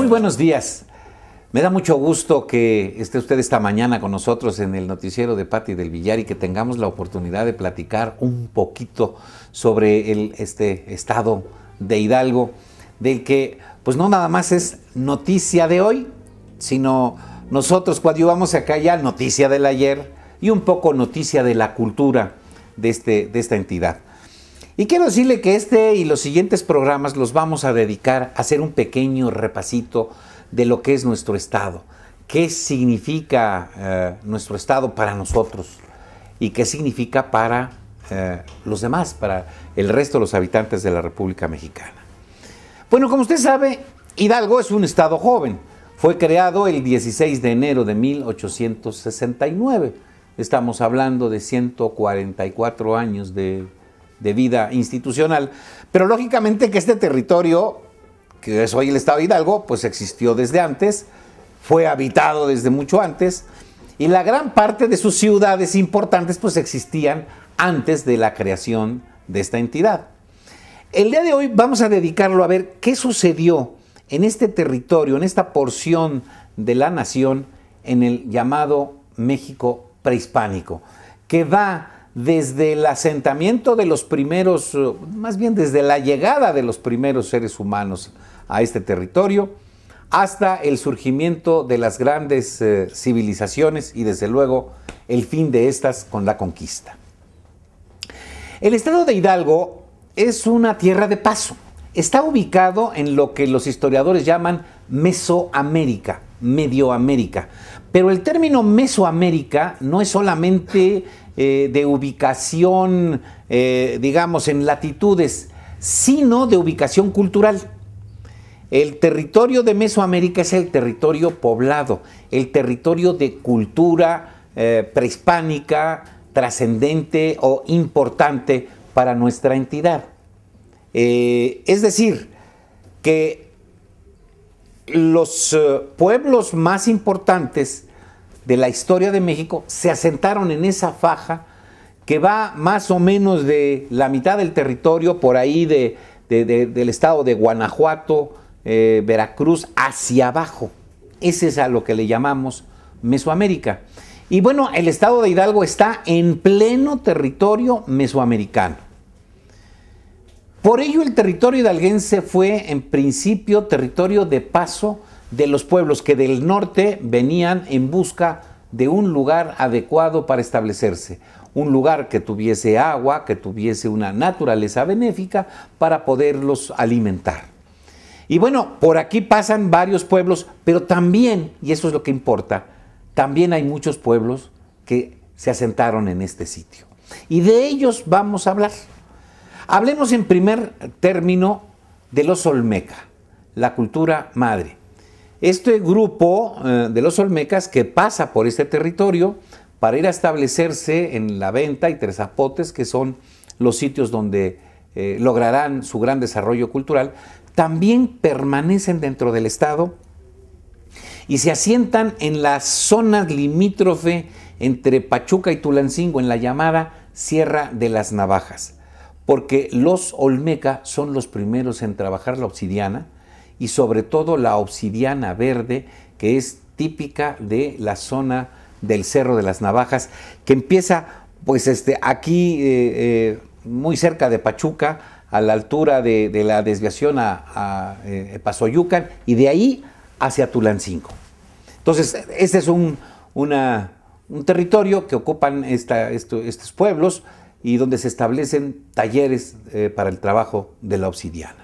Muy buenos días. Me da mucho gusto que esté usted esta mañana con nosotros en el noticiero de Pati del Villar y que tengamos la oportunidad de platicar un poquito sobre este estado de Hidalgo, del que pues no nada más es noticia de hoy, sino nosotros coadyuvamos acá ya noticia del ayer y un poco noticia de la cultura de esta entidad. Y quiero decirle que este y los siguientes programas los vamos a dedicar a hacer un pequeño repasito de lo que es nuestro estado, qué significa nuestro estado para nosotros y qué significa para los demás, para el resto de los habitantes de la República Mexicana. Bueno, como usted sabe, Hidalgo es un estado joven. Fue creado el 16 de enero de 1869. Estamos hablando de 144 años de vida institucional, pero lógicamente que este territorio, que es hoy el estado de Hidalgo, pues existió desde antes, fue habitado desde mucho antes, y la gran parte de sus ciudades importantes pues existían antes de la creación de esta entidad. El día de hoy vamos a dedicarlo a ver qué sucedió en este territorio, en esta porción de la nación, en el llamado México prehispánico, que va desde el asentamiento de los primeros, más bien desde la llegada de los primeros seres humanos a este territorio, hasta el surgimiento de las grandes civilizaciones y desde luego el fin de estas con la conquista. El estado de Hidalgo es una tierra de paso. Está ubicado en lo que los historiadores llaman Mesoamérica, Medioamérica. Pero el término Mesoamérica no es solamente de ubicación, digamos, en latitudes, sino de ubicación cultural. El territorio de Mesoamérica es el territorio poblado, el territorio de cultura prehispánica, trascendente o importante para nuestra entidad. Es decir, que los pueblos más importantes de la historia de México se asentaron en esa faja que va más o menos de la mitad del territorio, por ahí del estado de Guanajuato, Veracruz, hacia abajo. Ese es a lo que le llamamos Mesoamérica. Y bueno, el estado de Hidalgo está en pleno territorio mesoamericano. Por ello, el territorio hidalguense fue en principio territorio de paso de los pueblos que del norte venían en busca de un lugar adecuado para establecerse, un lugar que tuviese agua, que tuviese una naturaleza benéfica para poderlos alimentar. Y bueno, por aquí pasan varios pueblos, pero también, y eso es lo que importa, también hay muchos pueblos que se asentaron en este sitio. Y de ellos vamos a hablar. Hablemos en primer término de los Olmeca, la cultura madre. Este grupo de los Olmecas que pasa por este territorio para ir a establecerse en La Venta y Tres Zapotes, que son los sitios donde lograrán su gran desarrollo cultural, también permanecen dentro del estado y se asientan en la zona limítrofe entre Pachuca y Tulancingo, en la llamada Sierra de las Navajas, porque los Olmeca son los primeros en trabajar la obsidiana, y sobre todo la obsidiana verde, que es típica de la zona del Cerro de las Navajas, que empieza pues aquí muy cerca de Pachuca, a la altura de la desviación a Pasoyucan, y de ahí hacia Tulancingo. Entonces, este es un territorio que ocupan estos pueblos y donde se establecen talleres para el trabajo de la obsidiana.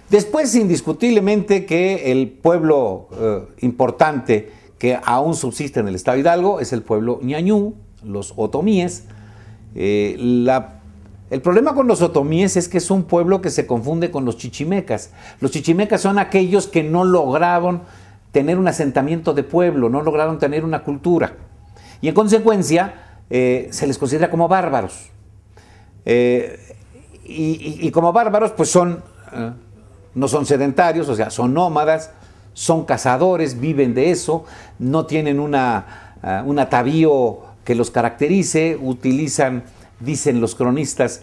Después, indiscutiblemente, que el pueblo importante que aún subsiste en el estado de Hidalgo es el pueblo ñañú, los otomíes. El problema con los otomíes es que es un pueblo que se confunde con los chichimecas. Los chichimecas son aquellos que no lograron tener un asentamiento de pueblo, no lograron tener una cultura. Y en consecuencia, se les considera como bárbaros. Y como bárbaros, pues no son sedentarios, o sea, son nómadas, son cazadores, viven de eso, no tienen un atavío que los caracterice, utilizan, dicen los cronistas,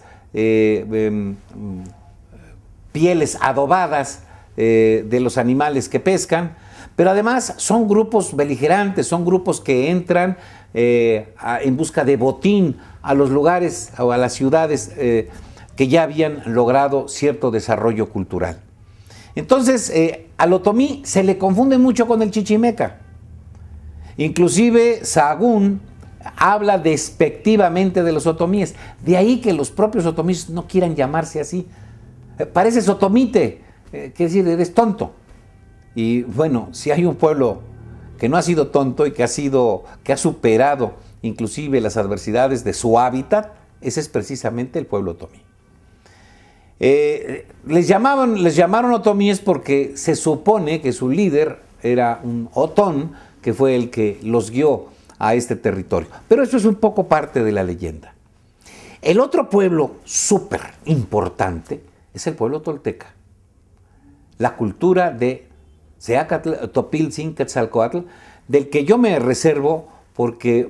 pieles adobadas de los animales que pescan, pero además son grupos beligerantes, son grupos que entran en busca de botín a los lugares o a las ciudades que ya habían logrado cierto desarrollo cultural. Entonces, al otomí se le confunde mucho con el chichimeca. Inclusive Sahagún habla despectivamente de los otomíes. De ahí que los propios otomíes no quieran llamarse así. Pareces otomite, quiere decir, eres tonto. Y bueno, si hay un pueblo que no ha sido tonto y que ha superado inclusive las adversidades de su hábitat, ese es precisamente el pueblo otomí. Les llamaron otomíes porque se supone que su líder era un otón, que fue el que los guió a este territorio. Pero eso es un poco parte de la leyenda. El otro pueblo súper importante es el pueblo tolteca. La cultura de Seacatl, Topiltzin, Quetzalcoatl, del que yo me reservo porque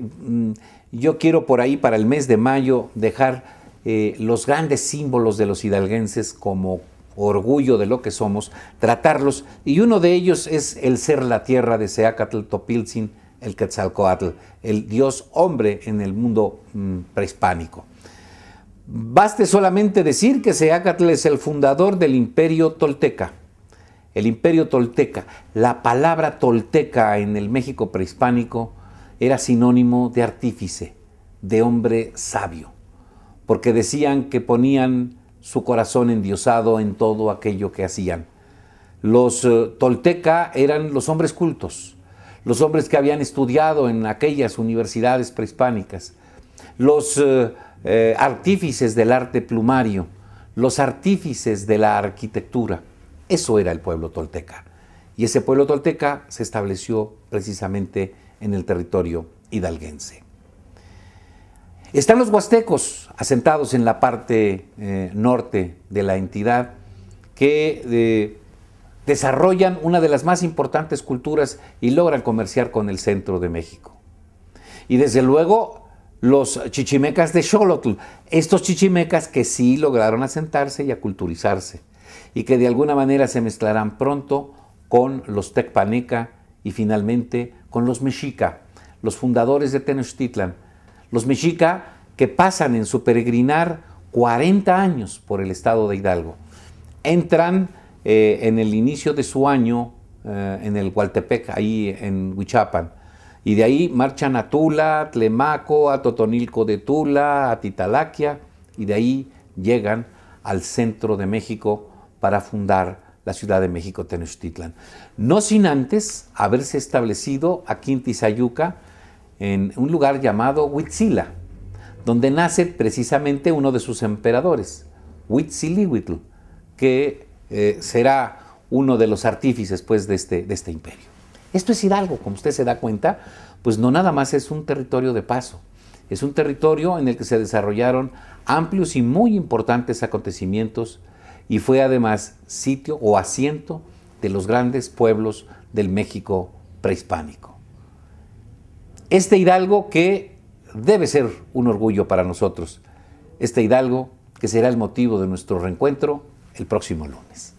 yo quiero por ahí para el mes de mayo dejar los grandes símbolos de los hidalguenses como orgullo de lo que somos, tratarlos, y uno de ellos es el ser la tierra de Seacatl, Topiltzin, el Quetzalcoatl, el dios hombre en el mundo prehispánico. Baste solamente decir que Seacatl es el fundador del imperio tolteca. El imperio tolteca, la palabra tolteca en el México prehispánico era sinónimo de artífice, de hombre sabio, porque decían que ponían su corazón endiosado en todo aquello que hacían. Los tolteca eran los hombres cultos, los hombres que habían estudiado en aquellas universidades prehispánicas, los artífices del arte plumario, los artífices de la arquitectura. Eso era el pueblo tolteca. Y ese pueblo tolteca se estableció precisamente en el territorio hidalguense. Están los huastecos asentados en la parte norte de la entidad que desarrollan una de las más importantes culturas y logran comerciar con el centro de México. Y desde luego los chichimecas de Xolotl, estos chichimecas que sí lograron asentarse y aculturizarse y que de alguna manera se mezclarán pronto con los tecpaneca y finalmente con los mexica, los fundadores de Tenochtitlan. Los mexica que pasan en su peregrinar 40 años por el estado de Hidalgo. Entran en el inicio de su año en el Hualtepec, ahí en Huichapan, y de ahí marchan a Tula, a Tlemaco, a Totonilco de Tula, a Titalaquia, y de ahí llegan al centro de México para fundar la Ciudad de México Tenochtitlan. No sin antes haberse establecido aquí en Tizayuca, en un lugar llamado Huitzila, donde nace precisamente uno de sus emperadores, Huitzilihuitl, que será uno de los artífices pues, de este imperio. Esto es Hidalgo, como usted se da cuenta, pues no nada más es un territorio de paso, es un territorio en el que se desarrollaron amplios y muy importantes acontecimientos y fue además sitio o asiento de los grandes pueblos del México prehispánico. Este Hidalgo que debe ser un orgullo para nosotros, este Hidalgo que será el motivo de nuestro reencuentro el próximo lunes.